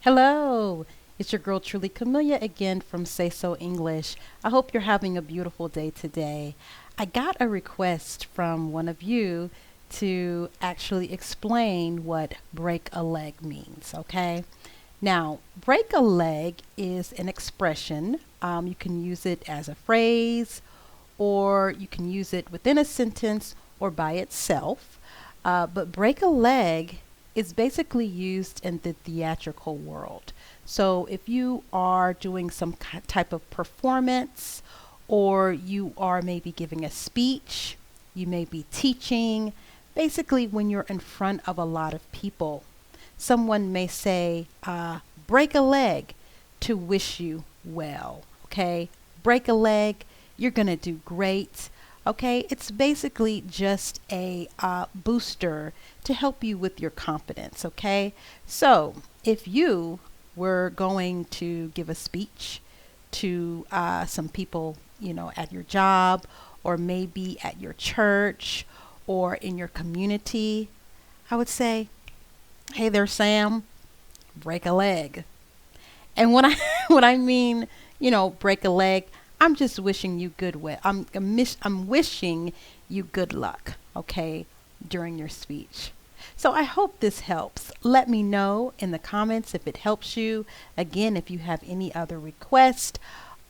Hello, it's your girl Truly Camellia again from Say So English. I hope you're having a beautiful day today. I got a request from one of you to actually explain what break a leg means, okay? Now, break a leg is an expression. You can use it as a phrase or you can use it within a sentence or by itself. But break a leg is basically used in the theatrical world. So if you are doing some type of performance or you are maybe giving a speech, you may be teaching, basically when you're in front of a lot of people, someone may say, break a leg to wish you well. Okay, break a leg, you're going to do great. Okay, it's basically just a booster to help you with your confidence. Okay, so if you were going to give a speech to some people, at your job or maybe at your church or in your community, I would say, hey there, Sam, break a leg. And when I when I mean, break a leg, I'm just wishing you good I'm wishing you good luck, okay, during your speech. So I hope this helps. Let me know in the comments if it helps you. Again, if you have any other request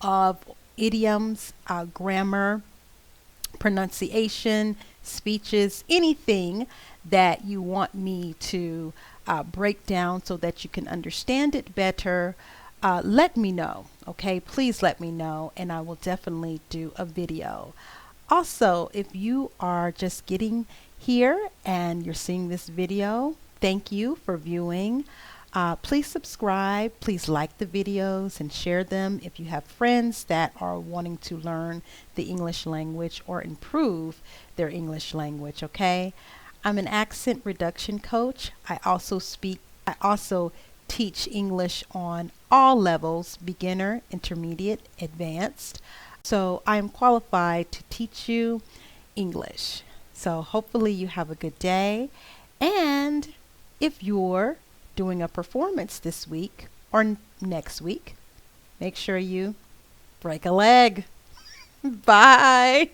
of idioms, grammar, pronunciation, speeches, anything that you want me to break down so that you can understand it better, let me know. Okay, please let me know, and I will definitely do a video. Also, if you are just getting here and you're seeing this video, thank you for viewing. Please subscribe, please like the videos and share them if you have friends that are wanting to learn the English language or improve their English language, okay? I'm an accent reduction coach. I also teach English on all levels, beginner, intermediate, advanced. So I am qualified to teach you English. So hopefully you have a good day. And if you're doing a performance this week or next week, make sure you break a leg. Bye.